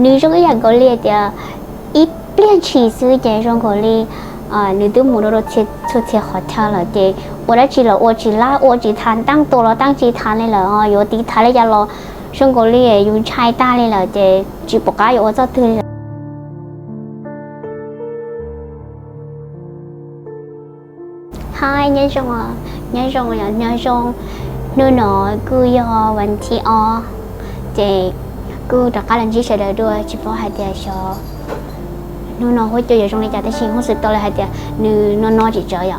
nữ trong cái dạng có liệt thì ít liên chỉ sư chạy trong có liệt nữ tư muốn nó chết xuất hiện khó theo là chị ở đây chỉ là ở chỉ là ở chỉ thán tăng tổ là tăng chỉ thán này là ở tí thán này là trong có liệt dùng chai ta này là chị chỉ bỏ cái ở cho thư hai nhân trong nơi nó cứ doวันที่chị cứ đặt cái lần chỉ sẽ đợi đua chỉ có hai tiền cho nơi nó hỗ trợ trong này trả tới xin hỗ trợ tôi là hai tiền nơi nó chỉ chơi ạ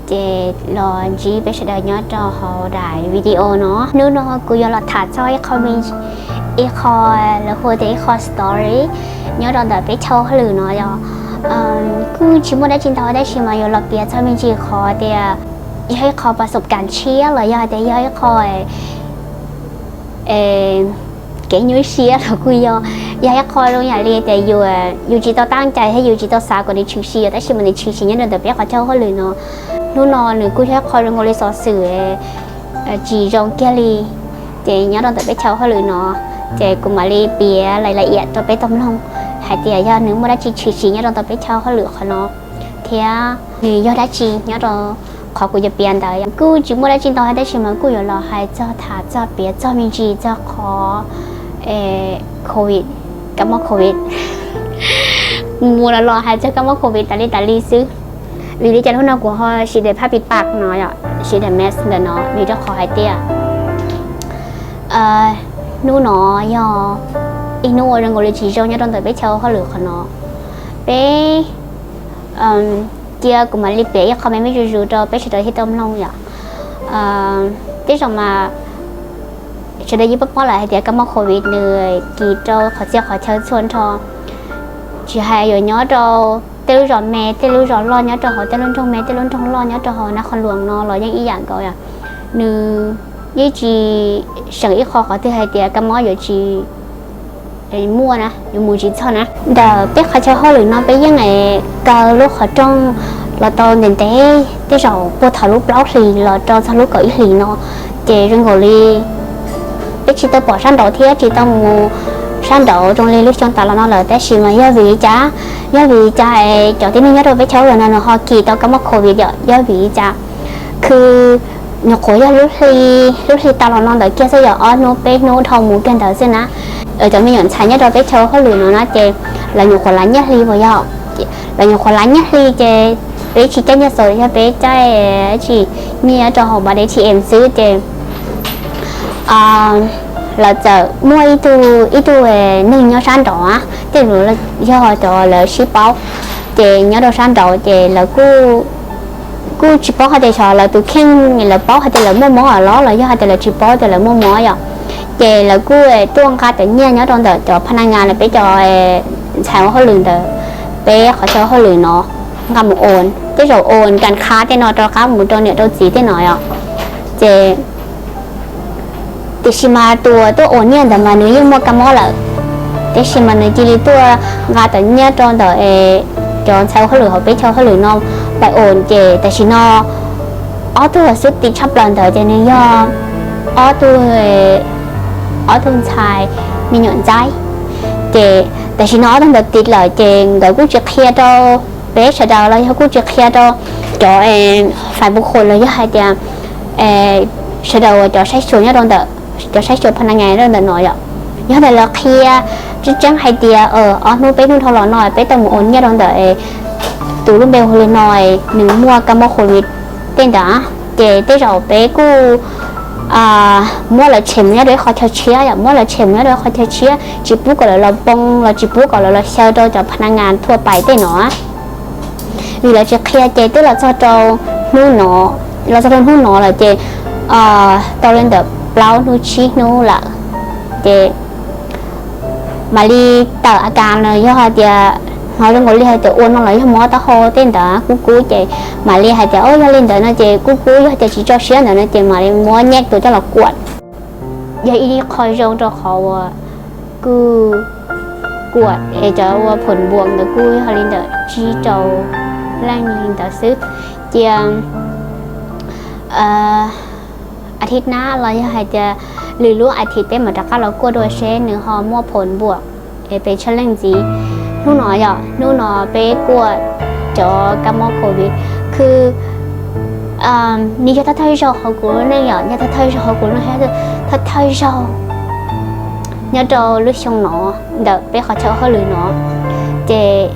chị lo chỉ biết sẽ đợi nhớ cho họ đài video nó nơi nó cứ do là thả cho cái comment cái kho là hồi thì kho story nhớ đòn đợi biết châu hay lử nó rồi cứ chỉ muốnได้จินตนาได้ใช่ไหมเราเปลี่ยนจะมีจีคอเดียให้คอประสบการณ์เชี่ยเลยย่าแต่ให้คอยcái nhớ xía là quy doให้คอยลงอย่างเรียแต่อยู่จีต้องตั้งใจให้อยู่จีต้องสาก่อนในชื่อเสียแต่ชิมันในชื่อเสียเนี่ยแต่เบี้ยเขาเจ้าเขาเลยเนาะนู่นนอนหรือกูให้คอยลงเลยสอสื่อจีจงแกลีแต่เนี่ยตอนแต่เบี้ยเจ้าเขาเลยเนาะแต่กูมาเลยเบี้ยรายละเอียดตัวเบี้ยต้มลงhai tia do nếu mà đã chỉ nhớ trong tập biết trao họ lựa họ nó thì người do đã chỉ nhớ rồi họ cũngจะเปลี่ยนแต่กูchỉ muốn đã chỉ tao hayได้ใช่ไหมกูอยู่รอให้เจ้าถาเจ้าเปลี่ยนเจ้ามีจีเจ้าขอโควิดกับมาโควิดมัวรอให้เจ้ากับมาโควิดแต่ลีซื้อลีจะทุนเอากูห่อฉีดผ้าปิดปากน้อยอ่ะฉีดแมสเดี๋ยวเนาะลีจะขอให้เตี้ยนู่นเนาะยออินูเรื่องอะไรที่เจ้าเนี่ยตอนแต่ไปเช่าเขาหรือเขาเนาะไปเจ้ากูมาลีเปียเขาไม่รู้ๆจะไปเฉยๆที่ต้มลงอย่างที่ส่งมาเฉยๆยี่ปั๊บเพราะอะไรเดี๋ยวก็มาโควิดเลยกี่เจ้าเขาเจ้าเขาเชิญชวนทอchỉ hay rồi nhớ đâu tiêu rồi mẹ tiêu rồi lo nhớ cho họ tiêu luôn trong mẹ tiêu luôn trong lo nhớ cho họ nó còn luồng nó rồi những ý dạng gọi à nữ như chị sợ ít khó có thứ hai thì cái món rồi chị mua nè dùng mùi chỉ cho nè đợt biết khai cho họ lười nó bây giờ này cờ lúc họ trong là tao nên té cái rồi cô thảo lúc lót thì là cho thảo lúc cởi thì nó chè rừng hồ ly biết chỉ tao bỏ sang đậu thế chỉ tao mua sang đậu trong ly lúc trong tao là nó là té xì mà do vì cha cho tí mình nhớ rồi với cháu rồi nó họ kỳ tao có mắc covid rồi do vì chaคือnó khổ do lúc khi tao là nó đợi kia sẽ giờ nó bé nó thòng mũ cái đó xem nè ở chỗ mình nhận sai nhất rồi bé cháuเขาlừa nó chè là nhiềuคนล้านnhất đi vào giờ là nhiềuคนล้านnhất đi chè bé chỉ cho nhất rồi cho bé trai chỉ như cho họ bà để chị emซื้อchè là giờ mua ít tu nâng nhau sang đỏ á thì rồi là do họ cho là ship báo chè nhớ đồ sang đỏ chè là cô chỉ bảo họ để cho là từ khen là bảo họ là mua món ở đó là do họ là chỉ bảo là mua món vậy chị là cô tuôn ca tự nhiên nhớ trong đời cho phan nga là bé cho chào họ lường đời bé họ cho họ lường nó ngầm một ồn cái rồi ồn càng khá thế nó cho cá một trong những đâu chỉ thế nói ạ chị thì khi mà tôi ồn nhiên rồi mà nếu như mua cam là thì khi mà nếu chỉ tôi nga tự nhiên trong đời cho chào họ lường họ bé cho họ lường nó phải ồn chị tại vì nó tôi là xuất tiền chấp lần đời cho nên do tôi ở thôn xài mình nhận trái chị tại vì nó đang được tiết lợi chị gọi cũng chưa kia đâu bé sợ đầu là cũng chưa kia đâu cho phải một hồi là với hai tiền sợ đầu cho sách số nhớ đang đợi cho sách số phần ngày đang đợi nói ạ nhớ đây là kia chứ chẳng hay tiền ở nó bé nó thâu lò nói bé tầm ổn nhớ đang đợi tủ lúc bèo hồi nói đừng mua cam một hồi tên đó chị tới rồi bé cô mua là chìm nhá đấy khó theo chia à mua là chìm nhá đấy khó theo chia chỉ bút gọi là bông là chỉ bút gọi là sale cho phan ngàn thua bài thế nó vì là chỉ kia chế tức là cho nuôi nó là cho nuôi nó là chế tao lên được bao nuôi chi nuôi là chế mà đi tạoอาการเลยย่อจะhọ lên ngồi hay tự uốn nó lấy mỏ tao ho tên đó cú chị mà li hay tự ôi lên đó nó chị cú hay chỉ cho xíu nữa nó chị mà mỏ nhét tụi cho là cuộn vậy đi khơi rong cho họ cứ cuộn để cho phần buồn được cú họ lên đó chỉ cho lên đó xứ chịอาทิตย์หน้าเราจะให้จะหรือรู้อาทิตย์เป็นเหมือนกับเรากู้โดยเช่นหนึ่งหอมอผลบวก ไปchallenge gì nó nói rồi nó nóiไปกวดcho cảm mong covidคือ你要他退烧好过那样你他退烧好过那还是他退烧nhớ cho lúc xong nó đợt bé khó chơi hơi lười nó thì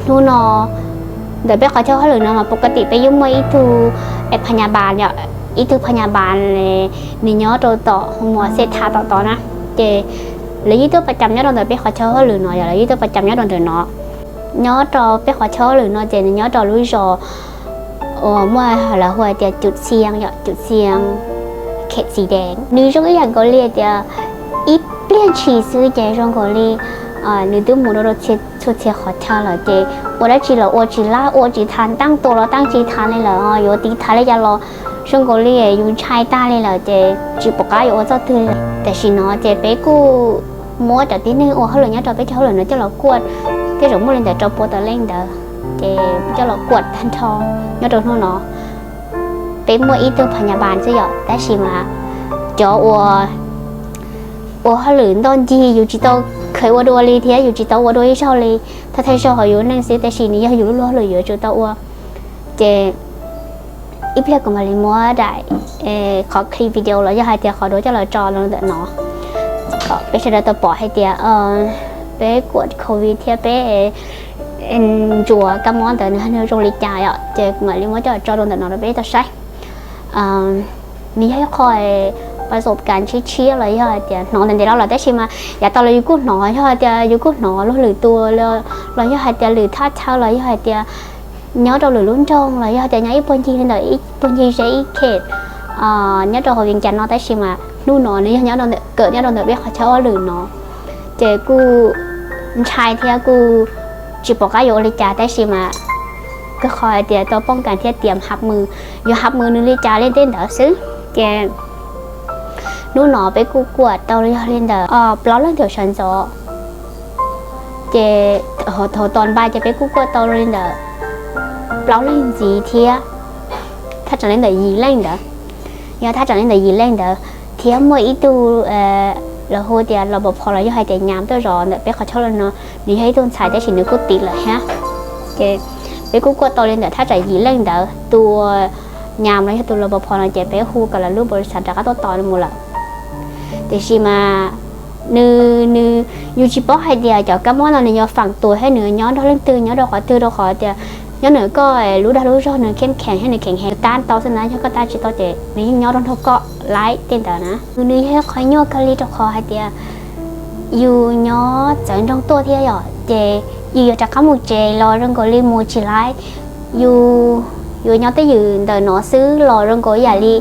lúc nó đợt bé khó chơi hơi lười nó mà ปกติไปยุ่งไม่ทูไอพยาบาลเนี่ยอีทูพยาบาลนี่nhớ choต่อหัวเสร็จทาต่อนะthì lấy ý thứcประจำnhớ đòn đợt bé khó chơi hơi lười nó lấy ý thứcประจำnhớ đòn đợt nó nhớ cho bé khó chơi lười nó thì nhớ cho lúc rồi mua là hồi thìจุดเสียงเนี่ยจุดเสียงเขตสีแดงนี่ช่วงอย่างก็เรียกจะอีเปลี่ยนชีซื้อใจช่วงก็เรีย你都没得出去好吃了的，我来吃了，我吃啦，我吃汤当多了，当吃汤的了啊，有地汤的家了，上个月有菜大的了的，只不过有我做对，但是呢，这别个摸着点呢，我后来伢做别后来呢，叫老骨，这种么人在做波得冷的，这叫老骨很痛，伢做孬孬，别摸一顿พยาบาลซะ哟，但是嘛，叫我后来当时有知道。เคยว่าดูเลยที่อยู่จิตตว่าดูให้ชอบเลยถ้าไทยชอบอยู่นั่งซื้อแต่ชีนี้อยู่รู้เลยอยู่จุดตัวเจอีเพียก็มาเลยมัวได้ขอคลิปวิดีโอแล้วจะให้เดียขอดูจะเราจอลงเด็ดเนาะก็ไปเชิญตัวปอให้เดียไปกดโควิดเทียไปจั่วกำมอนแต่เนื้อโรงลิจ่ายเจมาเลยมัวจะจอลงเด็ดเนาะเราไปตัดใช้นี่ให้คอยประสบการณ์ชี้ๆอะไรอย่างเงี้ยน้องแต่เราได้ใช่ไหมอย่าตอนเราอยู่กู้หนอใช่ไหมเดี๋ยวอยู่กู้หนอเราหรือตัวเราอย่างเงี้ยหรือท่าเท้าเราอย่างเงี้ยnhớเราหรือลุ้นจงเราอย่างเงี้ยอีปนจีนเลยอีปนจีนใช้อีเขตnhớเราเวียงจันทร์เราได้ใช่ไหมนู่นหนอนี่nhớเราเกิดnhớเราเบี้ยเขาเช่าหรือหนอเจ้ากูชายเที่ยกูจีบก็อยู่เลยจ่าได้ใช่ไหมก็คอยเดี๋ยวตัวป้องกันที่เตรียมหับมืออยู่หับมือนึงเลยจ่าเล่นเต้นเดี๋ยวซื้อเจ้นู่นหนอไปกูกวดตอนเรียนเด้อปล้อเรื่องเดี๋ยวฉันจะเจตอนบ่ายจะไปกูกวดตอนเรียนเด้อปล้อเรื่องgì thiaถ้าจะเล่นเด้อยีเล่นเด้อถ้าจะเล่นเด้อยีเล่นเด้อเทียมเมื่ออีตูเราโหเดียเราบอกพอเราจะให้แต่ยามตัวร้อนเด้อไปขอโทษแล้วเนาะนี่ให้ต้นสายได้ฉินนึกกูติดเลยฮะเจไปกูกวดตอนเรียนเด้อถ้าจะยีเล่นเด้อตัวยามเลยตัวเราบอกพอเราจะไปฮูกับเราลูกบริษัทจะก็ต้องต่อหมดละแต่ชิมายูชิปให้เดียจากก็มองเราเนี่ยฝังตัวให้เหนือย้อนเราเล่นตื่นย้อนเราขอตื่นเราขอเดียย้อนเหนือก็รู้ได้รู้ชอบเหนือเข้มแข็งให้เหนือแข็งแรงต้านต่อสนามเขาก็ต้านจิตต่อเจนี่ย้อนเราทบก็ไล่เต้นแต่นะนี่ให้คอยย้อนกะลีเราขอให้เดียอยู่ย้อนจากตรงตัวที่หยอดเจอยู่จากข้ามูเจรอเรื่องกอลีมูชิไลอยู่ย้อนแต่อยู่เดินหนอซื้อรอเรื่องกอใหญ่ลี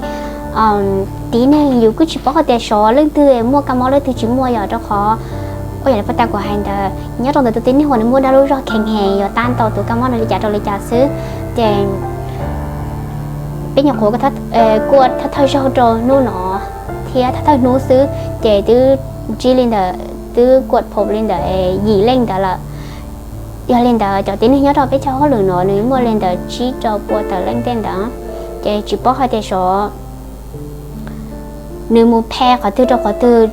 tí này dù cứ chỉ có thể số lên từ mua cam món lên từ chỉ mua giờ cho khó ôi giờ phải của hàng đời nhớ trong từ tính hồi mua đa lúa rồi kèn hè rồi tan tàu từ cam món này trả rồi trả xứ thì bây giờ cô có thắt cô thắt thay sau rồi nô nọ thì thắt thay nô xứ thì từ chỉ lên đời từ quật phồng lên đời gì lên đời là giờ lên đời cho tính nhớ rồi biết cho có lượng nọ nếu mua lên đời chỉ cho bộ tờ lên tên đó thì chỉ có hai số nếu mua phe khó tư cho khó tư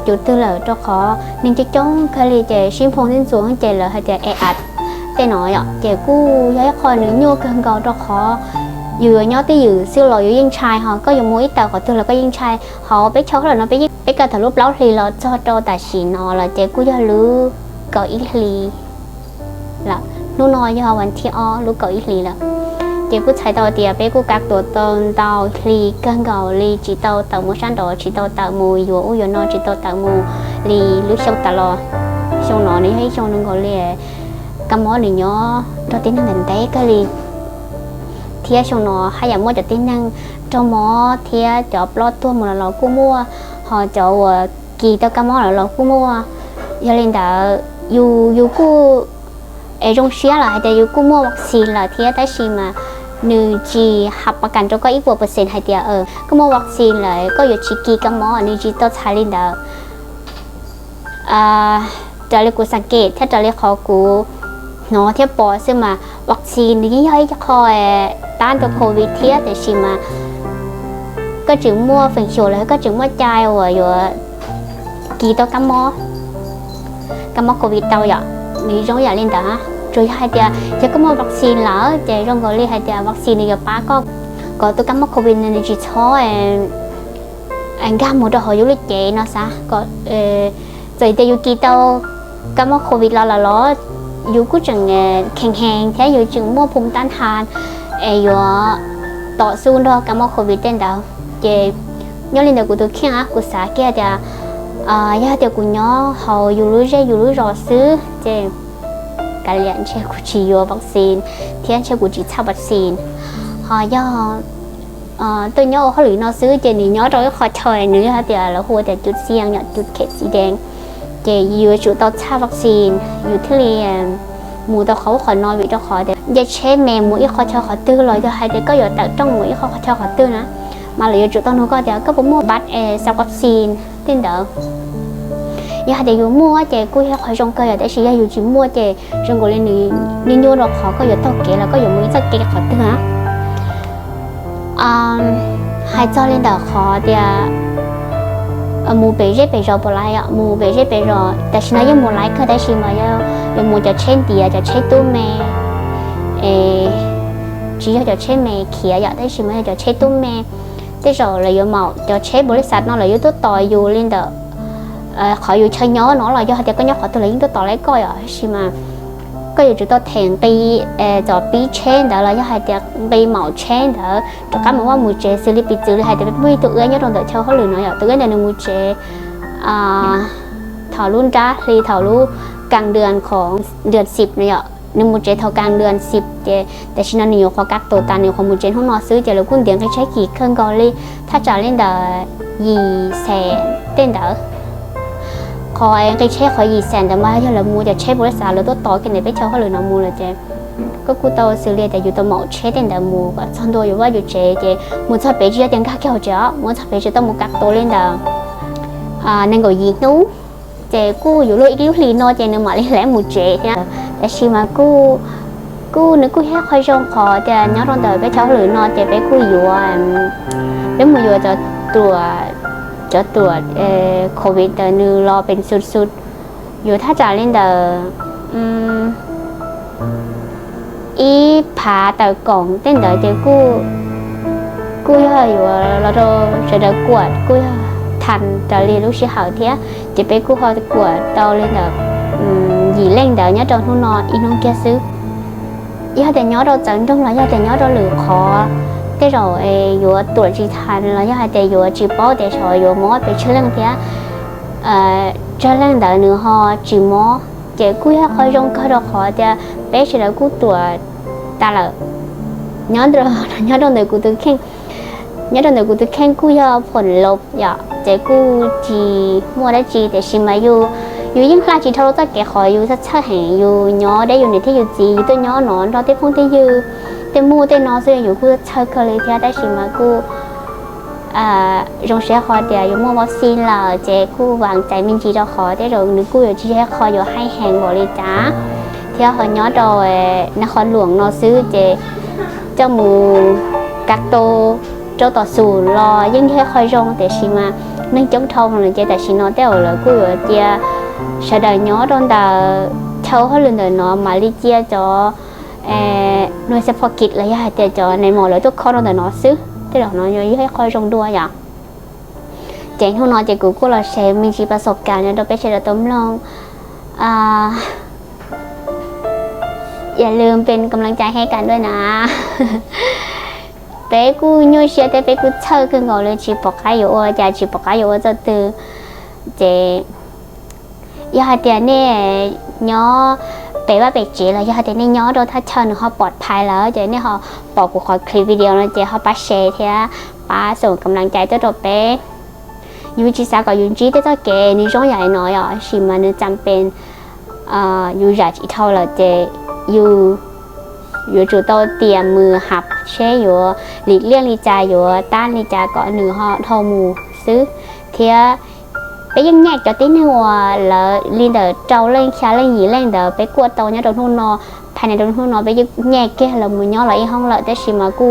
chủ tư là cho khó nên chắc chắn khi là trẻ xin phong xin xuống trẻ là hay trẻ ạt trẻ nói ạ trẻ cu thấy khó nếu nhô cần cầu cho khó vừa nhớ tới vừa siêu lò vừa yên trai họ có dùng mũi tàu khó tư là có yên trai họ biết cháu là nó biết cả thằng lúc đó thì là cho tài xỉ nó là trẻ cu cho lứa cậu ít lì là nó nói cho họ vẫn thi o lứa cậu ít lì là chỉ cứ chạy tàu tiệp bé cứ các tổ tàu lì cân gạo lì chỉ tàu mua sáng đó chỉ tàu mùi vừa uống vừa no chỉ tàu mùi lì lướt sông tàu lò sông nó này hay sông nó gọi là cam mó này nhó cho tính năng tế cái lì thia sông nó hay là mua cho tính năng cho mó thia cho plot tua một là cô mua họ cho kỳ tàu cam mó là cô mua cho nên đã dù cô ở trong xía là hay là cô mua vaccine là thia tại gì mà nữ chỉ họcประกันcho có ít một % hay tiệt có mua vaccine lại có nhiều chỉ kỳ cái món nữ chỉ tốt thay lên đóจะเรียกกูสังเกตถ้าจะเรียกเขากูเนาะเทียบปอซึ่งมาวัคซีนนี่ให้จะคอยต้านตัวโควิดเทียแต่ชิมาก็จึงมั่วฝิ่งโฉเลยก็จึงมั่วใจว่าอยู่กี่ตัวกำมอ cái mắc covid tao vậy lý do vậy lên đó rồi hai tia chỉ có một vaccine lỡ chỉ trong gọi là hai tia vaccine này ba có tôi cái mắc covid này chỉ cho anh gam một đợt hồi du lịch chế nó sao có rồi tia du kỳ tao cái mắc covid là nó du cũng chẳng khen hàng thế du chừng mua phun tan hàn duต่อสู้ด้วยกับโควิดเต็นดาวเจย้อนลินเดกูตัวเขียนกูสาแก่เดียย่าเดียกูย้อเขาอยู่รู้รอซื้อเจการเรียนเชื่อกูฉีดวัคซีนเทียนเชื่อกูฉีดวัคซีนhọย่อตัวย้อเขาหรือนอซื้อเจนี่ย้อเราขอถอยเนื้อเดียแล้วหัวแต่จุดเสี่ยงเนี่ยจุดเข็ดสีแดงเจอยู่จุดต่อชาวัคซีนอยู่ที่เรียนหมูตัวเขาขอนอยวิตัวขอเด็กอย่าใช้แม่หมูอีกขอเช่าขอตื้อเลยจะให้เด็กก็อย่าแต่จ้องหมูอีกขอเช่าขอตื้อนะมาเลยจุดตอนนู้นก็เดี๋ยวก็ผมmuaบัตรสักวัคซีนติดเด้ออย่าเดี๋ยวmuaเจ้กูให้ขอจงเกยแต่สิอย่าอยู่จิmuaเจ้จงกูเล่นนี่โยนเราขอก็อย่าต้องเกแล้วก็อย่ามือจะเกขอตื้อนะให้เจ้าเล่นเด้อขอเดี๋ยวมูเบเจเบจอบไลอ่ะมูเบเจเบจอแต่ฉันยังมูไลก็ได้ชิมายังมูจะเช่นเดียจะเช่นตู้เมchỉ cho chế mè kia vậy đấy chỉ mới cho chế tôm mè thế rồi là yêu màu cho chế bổ sạch nó là yêu tốt tỏi yêu lên đó khỏi yêu chơi nhớ nó là do họ có nhớ khỏi tôi lấy tốt tỏi lấy coi ở xí mà có yêu chúng tôi thèn ti cho bí chế đó là do họ bí màu chế đó cho các món mùi chế xử lý bị xử lý hay để bí tụi ấy nhớ trong đời cho họ lười nói ở tụi ấy là mùi chế thảo luôn ra thì thảo luôn càng đườngของเดือน10เนี่ยนึกมูเจเท่ากลางเดือน10เจแต่ชินานิโยขอกักตัวตานิโยของมูเจห้องนอนซื้อเจแล้วกุ้งเดียงให้ใช้กี่เครื่องกอลี่ถ้าจะเล่นเดอ200,000เต้นเดอขอเองให้ใช้ขอ200,000แต่มาให้เรามูจะใช้บริษัทเราต้องต่อกันในไปเช่าเขาเลยนะมูเลยเจก็กูโตซื้อเลยแต่อยู่ตัวหมอใช้เต้นเดอมูก็ชนตัวอยู่ว่าอยู่เจมูชอบไปเจเตียงกักเกี่ยวเจ้ามูชอบไปเจต้องมูกักตัวเล่นเดอนั่งก็ยีนู้เจกูอยู่เลยอีกลิ้วลีนอเจนึกมาเลยแหลมมูเจเนี่ยแต่ชิมากูนึกกูแค่คอยชงขอแต่ย้อนตอนเดินไปเช้าหรือนอนแต่ไปกูอยู่แล้วมูอยู่จะตรวจโควิดแต่นึงรอเป็นสุดอยู่ถ้าจะเล่นเดออีผาแต่กล่องเต้นเดอเจกูอยู่เราจะเดินกวดกูทันจะเรียนรู้ชื่อเขาเทียจะไปกูเขาจะกวดเตาเล่นเดอgì lên đỡ nhớ trong thu nọ in không kia xứ do để nhớ đâu chẳng trong là do để nhớ đâu lửa khó thế rồi vừa tuổi chỉ thành là do hai để vừa chỉ bảo để rồi vừa mót để chơi lên thế chơi lên đỡ nữa họ chỉ mót chỉ cúi hết khơi trong khơi đâu khó thì bé chỉ là cú tuổi ta là nhớ đâu để cú từ khen cúi phần lộc dạ chỉ cú chỉ mua đấy chỉ để xin máy yêuยิ่งคลาจีเท่าจะแกขออยู่สักเช่าแห่งอยู่ย้อได้อยู่ในที่อยู่จีตัวย้อนอนเราได้พุ่งที่ยืเต็มมูเต็มนอเสียอยู่กูเช่าเคยที่ได้ชิมากูโรงเสียขอเดียวอยู่มั่ววัคซีนเราเจ้กูวางใจมินจีเราขอได้เราหรือกูอยู่ที่ให้ขออยู่ให้แห่งบริจาคที่เขาย้อนโดยนครหลวงนอซื้อเจ้ามูกักโตเจ้าต่อสู้รอยิ่งให้คอยรงแต่ชิมานึ่งจ้องทองเลยเจ้แต่ชินอเต้าเลยกูอยู่เจ้sau đó nhớ trong đó châu họ lên đời nó Malaysia cho nuôi sẽ phật kịch là hai tiền cho này mò lại tôi khó trong đời nó xứ thế đó nó nhớให้coi trong đua vậy chẳng không nói chỉ của là sẽ mình chỉ ประสบการณ์เนี่ยเราไปเชื่อต้มลองอย่าลืมเป็นกำลังใจให้กันด้วยนะเป๊กูยุ่งเชื่อแต่เป๊กูเชื่อขึ้นก่อนเลยชีปอกให้อยู่ว่าจะชีปอกให้อยู่ว่าจะตื่นเจยาเดียเนี่ยย้อไปว่าไปจีแล้วยาเดียเนี่ยย้อโดนถ้าเชิญเขาปลอดภัยแล้วเจเนี่ยเขาบอกกูขอคลิปวิดีโอแล้วเจเขาป้าแชร์เถอะป้าส่งกำลังใจตัวเป๊ยูจีสากับยูจีตัวเก๋นี่ร้องใหญ่น้อยอ่ะชิมันจำเป็นยูอยากอีเท่าเลยเจยูจุดโตเตรียมมือหับเช่อยู่หลีกเลี่ยงลีจาอยู่ต้านลีจาก่อนหนึ่งห่อทอมูซื้อเถอะไปยังแยกจะติ้นหัวแล้วลีเดอร์เจ้าเล่นแค่เล่นหยีเล่นเดอไปกวดเตาเนี่ยโดนหุ่นนอภายในโดนหุ่นนอไปยังแยกแค่เรามือย้อนไหลห้องเราแต่ชิมากู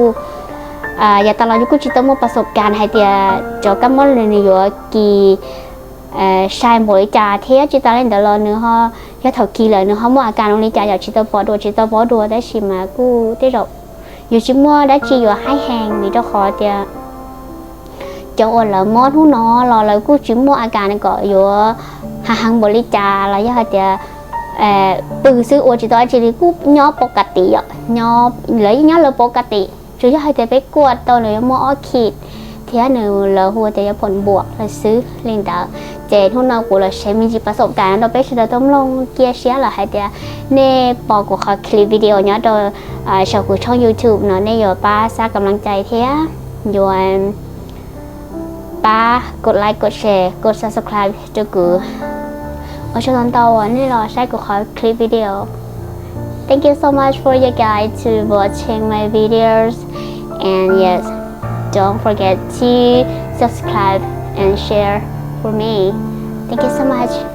อย่าตลอดยุคกูจิตต้องมีประสบการณ์ให้เดียเจ้าก็มั่นเลยอยู่กี่ sai mỗi trà thế chỉ ta lên đó là nữa ho cho thầu kỳ là nữa ho muaอาการตรงนี้จ่าอยากchỉ tao bỏ đùaได้ชิมากูได้ดอกอยู่ชิมัวได้chỉอยู่ให้แหงมีเจ้าขอเดียเจ้าอ่อนละมอดหู้นอรอแล้วกูชิมัวอาการนี่ก็อยู่ห่างบริจาแล้วยังเดียปืนซื้อโอจิตอจิริกูย่อปกติอ่ะย่อเลยย่อเลยปกติช่วยให้เดียไปกวดตัวเลยมัวอ้อขีดเทียหนึ่งแล้วหัวเดียผลบวกเลยซื้อเล่นดาวเจนทุนเรากูเราใช้มีจิประสบการณ์เราไปเฉลยต้องลงเกียร์เชียร์เหรอให้เดียเน่ปอกูขอคลิปวิดีโอเนี้ยโดยชาวกูช่อง YouTube เนาะเน่อยู่ป้าสร้างกำลังใจเทียอยู่ป้ากดไลค์กดแชร์กด Subscribe จะกูเอาช่วงต่อวันนี้เราใช้กูขอคลิปวิดีโอ Thank you so much for you guys to watching my videos and yes don't forget to subscribe and share for me. Thank you so much.